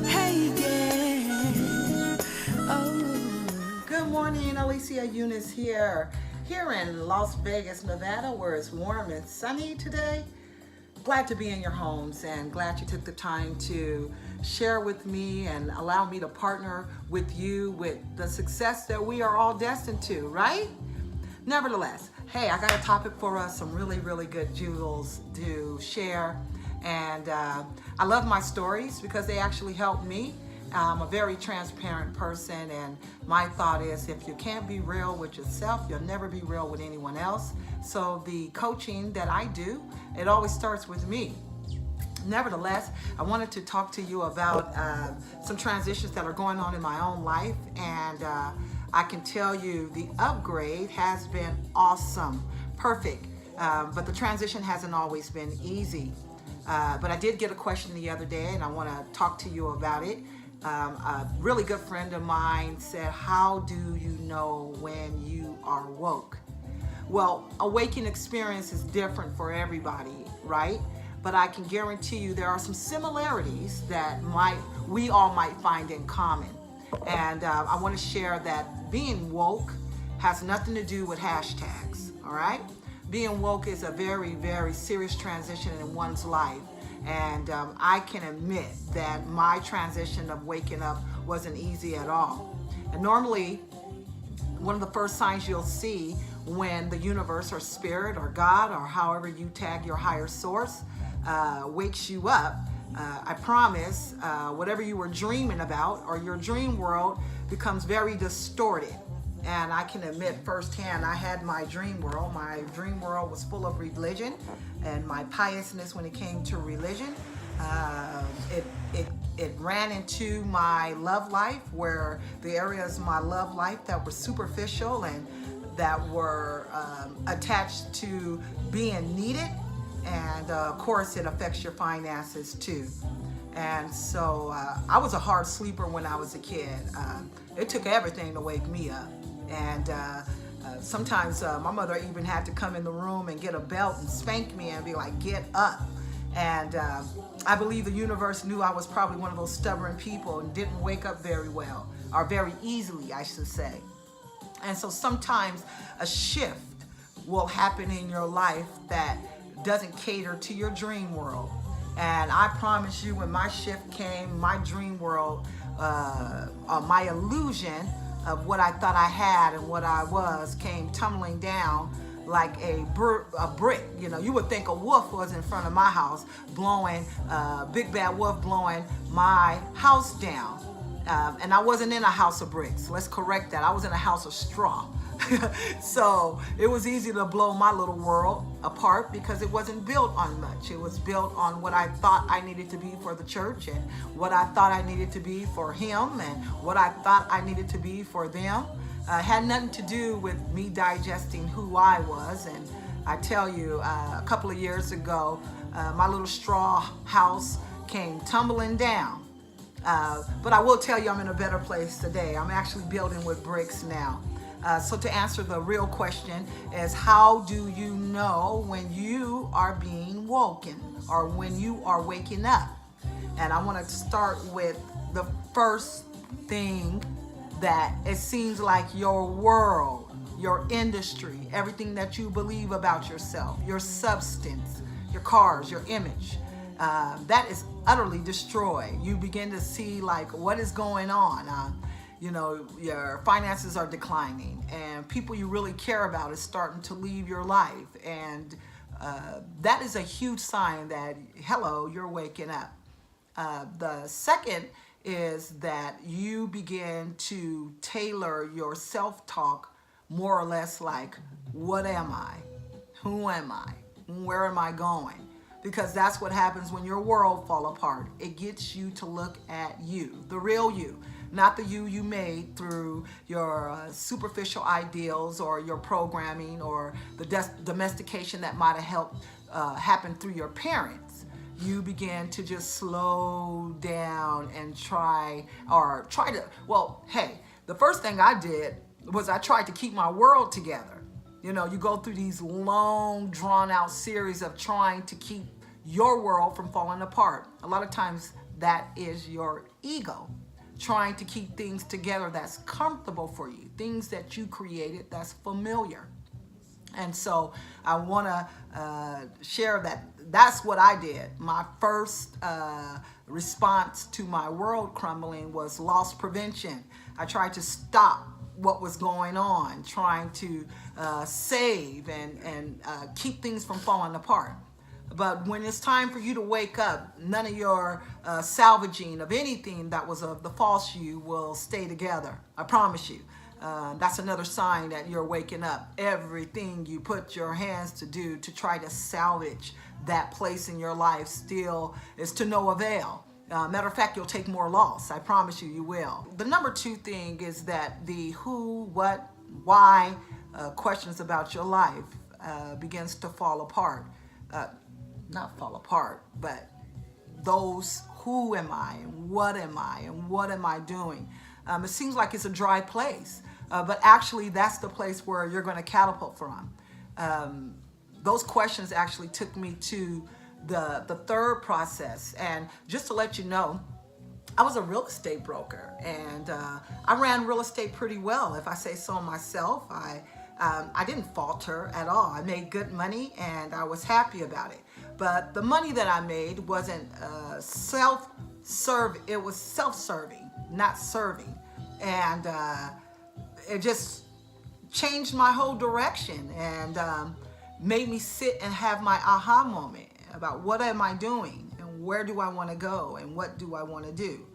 Hey, yeah. Oh. Good morning, Alicia Eunice here in Las Vegas, Nevada, where it's warm and sunny today. Glad to be in your homes and glad you took the time to share with me and allow me to partner with you with the success that we are all destined to, right? Nevertheless, hey, I got a topic for us, some really, really good jewels to share. And I love my stories because they actually help me. I'm a very transparent person, and my thought is if you can't be real with yourself, you'll never be real with anyone else. So the coaching that I do, it always starts with me. Nevertheless, I wanted to talk to you about some transitions that are going on in my own life, and I can tell you the upgrade has been awesome, perfect, but the transition hasn't always been easy. But I did get a question the other day, and I want to talk to you about it. A really good friend of mine said, how do you know when you are woke? Well, awakening experience is different for everybody, right? But I can guarantee you there are some similarities that we all might find in common. And I want to share that being woke has nothing to do with hashtags, all right? Being woke is a very, very serious transition in one's life. And I can admit that my transition of waking up wasn't easy at all. And normally, one of the first signs you'll see when the universe or spirit or God or however you tag your higher source wakes you up, I promise, whatever you were dreaming about or your dream world becomes very distorted. And I can admit firsthand, I had my dream world. My dream world was full of religion and my piousness when it came to religion. It ran into my love life, where the areas of my love life that were superficial and that were attached to being needed. And of course, it affects your finances too. And so I was a hard sleeper when I was a kid. It took everything to wake me up. And sometimes my mother even had to come in the room and get a belt and spank me and be like, get up. And I believe the universe knew I was probably one of those stubborn people and didn't wake up very well, or very easily, I should say. And so sometimes a shift will happen in your life that doesn't cater to your dream world. And I promise you, when my shift came, my dream world, my illusion of what I thought I had and what I was came tumbling down like a brick. You know, you would think a wolf was in front of my house blowing, big bad wolf blowing my house down. And I wasn't in a house of bricks. Let's correct that. I was in a house of straw. So it was easy to blow my little world apart because it wasn't built on much. It was built on what I thought I needed to be for the church and what I thought I needed to be for him and what I thought I needed to be for them. Had nothing to do with me digesting who I was. And I tell you, a couple of years ago, my little straw house came tumbling down. But I will tell you, I'm in a better place today. I'm actually building with bricks now. So to answer the real question is, how do you know when you are being woken or when you are waking up? And I want to start with the first thing that it seems like your world, your industry, everything that you believe about yourself, your substance, your cars, your image, that is utterly destroyed. You begin to see like what is going on. You know, your finances are declining and people you really care about is starting to leave your life. And that is a huge sign that, hello, you're waking up. The second is that you begin to tailor your self-talk more or less like, what am I? Who am I? Where am I going? Because that's what happens when your world fall apart. It gets you to look at you, the real you. Not the you made through your superficial ideals or your programming or the domestication that might have helped happen through your parents. You begin to just slow down and try to, well, hey, the first thing I did was I tried to keep my world together. You know, you go through these long, drawn out series of trying to keep your world from falling apart. A lot of times that is your ego trying to keep things together that's comfortable for you, things that you created that's familiar. And so I want to share that that's what I did. My first response to my world crumbling was loss prevention. I tried to stop what was going on, trying to save and keep things from falling apart. But when it's time for you to wake up, none of your salvaging of anything that was of the false you will stay together. I promise you. That's another sign that you're waking up. Everything you put your hands to do to try to salvage that place in your life still is to no avail. Matter of fact, you'll take more loss. I promise you, you will. The number two thing is that the who, what, why questions about your life begins to fall apart. Not fall apart, but those who am I and what am I doing? It seems like it's a dry place, but actually that's the place where you're going to catapult from. Those questions actually took me to the third process. And just to let you know, I was a real estate broker, and I ran real estate pretty well, if I say so myself. I didn't falter at all. I made good money, and I was happy about it. But the money that I made wasn't self-serving. It was self-serving, not serving. And it just changed my whole direction and made me sit and have my aha moment about what am I doing and where do I want to go and what do I want to do.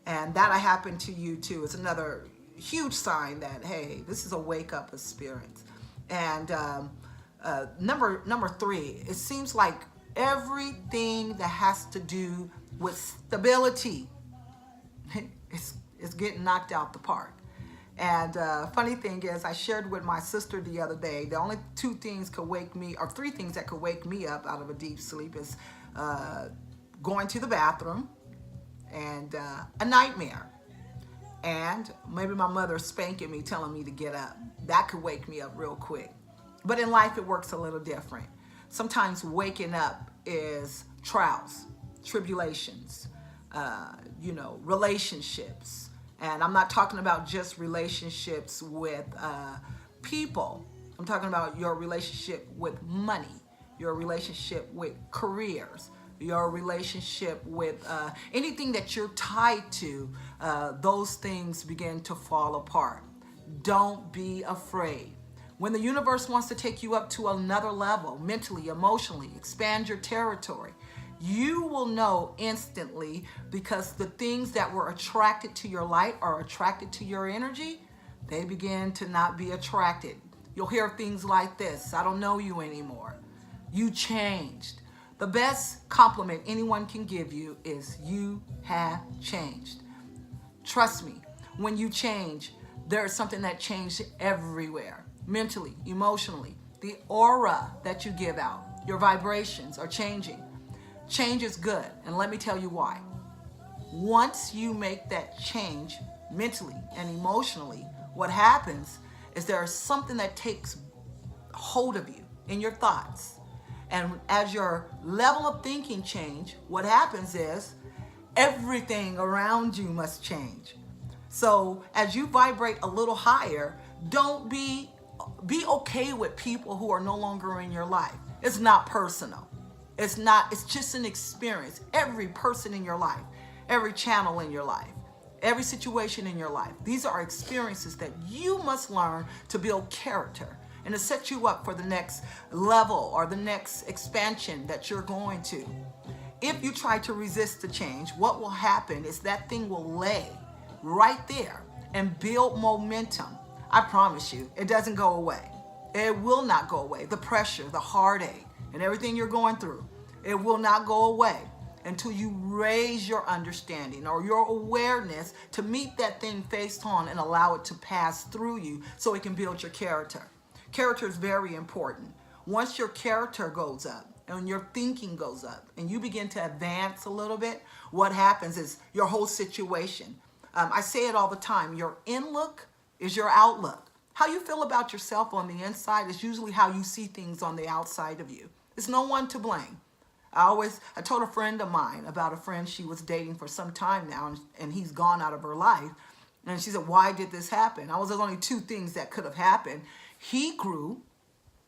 And that happened to you too. It's another huge sign that, hey, this is a wake-up experience. And number three, it seems like everything that has to do with stability is getting knocked out the park. And funny thing is, I shared with my sister the other day, the only two things could wake me, or three things that could wake me up out of a deep sleep is going to the bathroom and a nightmare. And maybe my mother spanking me, telling me to get up. That could wake me up real quick. But in life, it works a little different. Sometimes waking up is trials, tribulations, relationships. And I'm not talking about just relationships with people. I'm talking about your relationship with money, your relationship with careers, your relationship with anything that you're tied to. Those things begin to fall apart. Don't be afraid. When the universe wants to take you up to another level, mentally, emotionally, expand your territory, you will know instantly, because the things that were attracted to your light or attracted to your energy, they begin to not be attracted. You'll hear things like this: I don't know you anymore. You changed. The best compliment anyone can give you is you have changed. Trust me, when you change, there is something that changed everywhere. Mentally, emotionally, the aura that you give out, your vibrations are changing. Change is good, and let me tell you why. Once you make that change mentally and emotionally, what happens is there is something that takes hold of you in your thoughts. And as your level of thinking change, what happens is everything around you must change. So as you vibrate a little higher, don't be okay with people who are no longer in your life. It's not personal. It's just an experience. Every person in your life, every channel in your life, every situation in your life, these are experiences that you must learn to build character and to set you up for the next level or the next expansion that you're going to. If you try to resist the change, what will happen is that thing will lay right there and build momentum. I promise you, it doesn't go away. It will not go away. The pressure, the heartache, and everything you're going through, it will not go away until you raise your understanding or your awareness to meet that thing face on and allow it to pass through you so it can build your character. Character is very important. Once your character goes up and your thinking goes up and you begin to advance a little bit, what happens is your whole situation. I say it all the time, your in-look is your outlook. How you feel about yourself on the inside is usually how you see things on the outside of you. There's no one to blame. I told a friend of mine about a friend she was dating for some time now, and he's gone out of her life. And she said, why did this happen? There's only two things that could have happened. He grew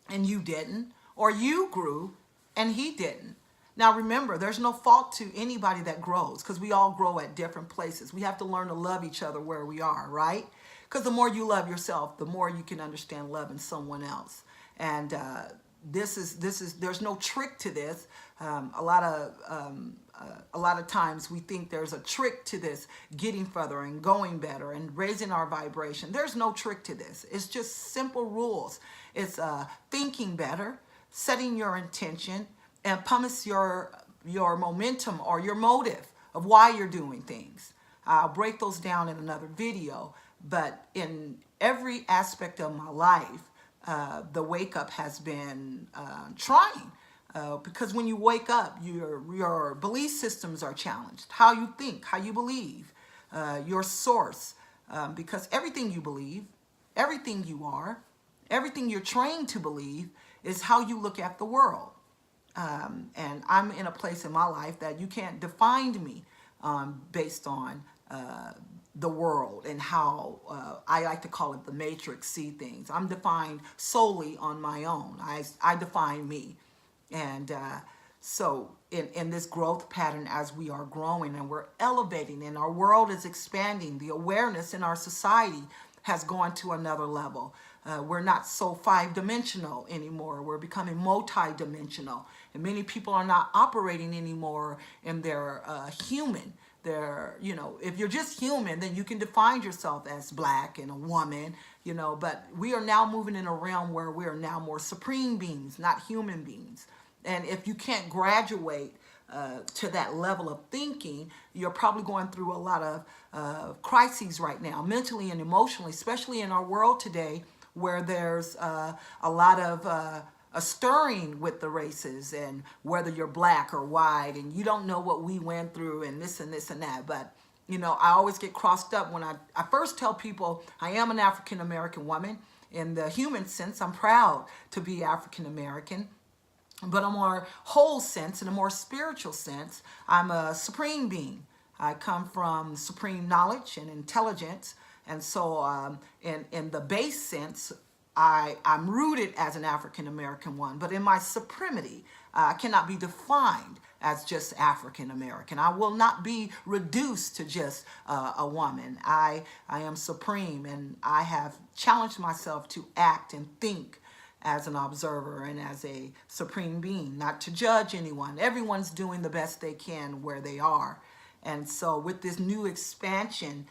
and you didn't, or you grew and he didn't. Now remember, there's no fault to anybody that grows, because we all grow at different places. We have to learn to love each other where we are, right? Because the more you love yourself, the more you can understand love in someone else. And there's no trick to this. A lot of times we think there's a trick to this, getting further and going better and raising our vibration. There's no trick to this. It's just simple rules. It's thinking better, setting your intention, and pumice your momentum or your motive of why you're doing things. I'll break those down in another video, but in every aspect of my life, the wake up has been trying. Because when you wake up, your belief systems are challenged. How you think, how you believe, your source. Because everything you believe, everything you are, everything you're trained to believe is how you look at the world. And I'm in a place in my life that you can't define me based on the world and how I like to call it the matrix, see things. I'm defined solely on my own. I define me. And so in this growth pattern, as we are growing and we're elevating and our world is expanding, the awareness in our society has gone to another level. We're not so five-dimensional anymore. We're becoming multi-dimensional. And many people are not operating anymore in their human. If you're just human, then you can define yourself as black and a woman, but we are now moving in a realm where we are now more supreme beings, not human beings. And if you can't graduate to that level of thinking, you're probably going through a lot of crises right now, mentally and emotionally, especially in our world today, where there's a lot of a stirring with the races, and whether you're black or white, and you don't know what we went through, and this and this and that. But I always get crossed up when I first tell people I am an African American woman. In the human sense, I'm proud to be African American. But in a more whole sense, in a more spiritual sense, I'm a supreme being. I come from supreme knowledge and intelligence. And so in the base sense, I'm rooted as an African American one. But in my supremacy, I cannot be defined as just African American. I will not be reduced to just a woman. I am supreme, and I have challenged myself to act and think as an observer and as a supreme being, not to judge anyone. Everyone's doing the best they can where they are. And so with this new expansion,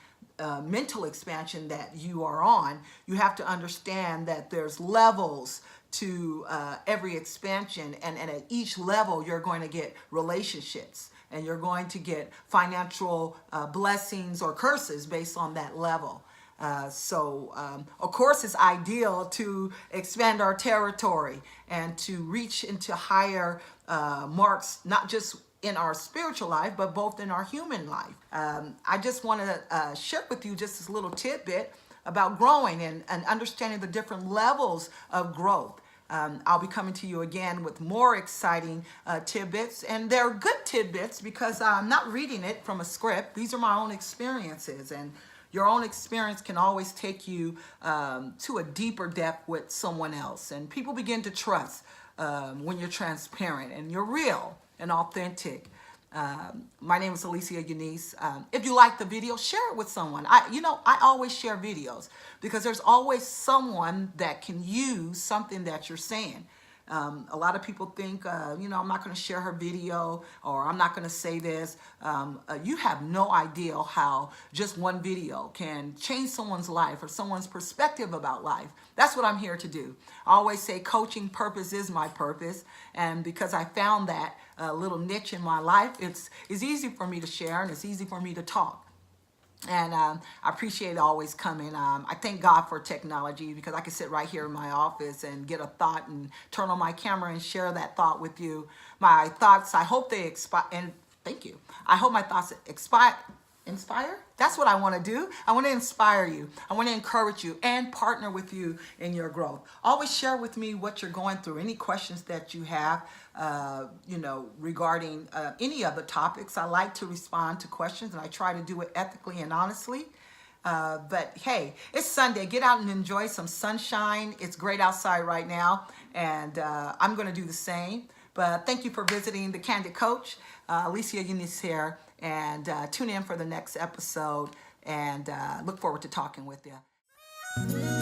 mental expansion that you are on, you have to understand that there's levels to every expansion, and at each level you're going to get relationships, and you're going to get financial blessings or curses based on that level. Of course, it's ideal to expand our territory and to reach into higher marks, not just in our spiritual life, but both in our human life. I just want to share with you just this little tidbit about growing and understanding the different levels of growth. I'll be coming to you again with more exciting tidbits, and they're good tidbits because I'm not reading it from a script. These are my own experiences, and your own experience can always take you to a deeper depth with someone else. And people begin to trust when you're transparent and you're real and authentic. My name is Alicia Eunice. If you like the video, share it with someone. I always share videos because there's always someone that can use something that you're saying. A lot of people think, I'm not going to share her video, or I'm not going to say this. You have no idea how just one video can change someone's life or someone's perspective about life. That's what I'm here to do. I always say coaching purpose is my purpose. And because I found that little niche in my life, it's easy for me to share, and it's easy for me to talk. And I appreciate always coming. I thank God for technology, because I can sit right here in my office and get a thought and turn on my camera and share that thought with you. My thoughts, I hope they expire. And thank you. I hope my thoughts inspire? That's what I want to do. I want to inspire you. I want to encourage you and partner with you in your growth. Always share with me what you're going through, any questions that you have. regarding any other topics. I like to respond to questions, and I try to do it ethically and honestly. But hey, it's Sunday. Get out and enjoy some sunshine. It's great outside right now, and I'm going to do the same. But thank you for visiting the Candid Coach. Alicia Eunice here, and tune in for the next episode, and look forward to talking with you.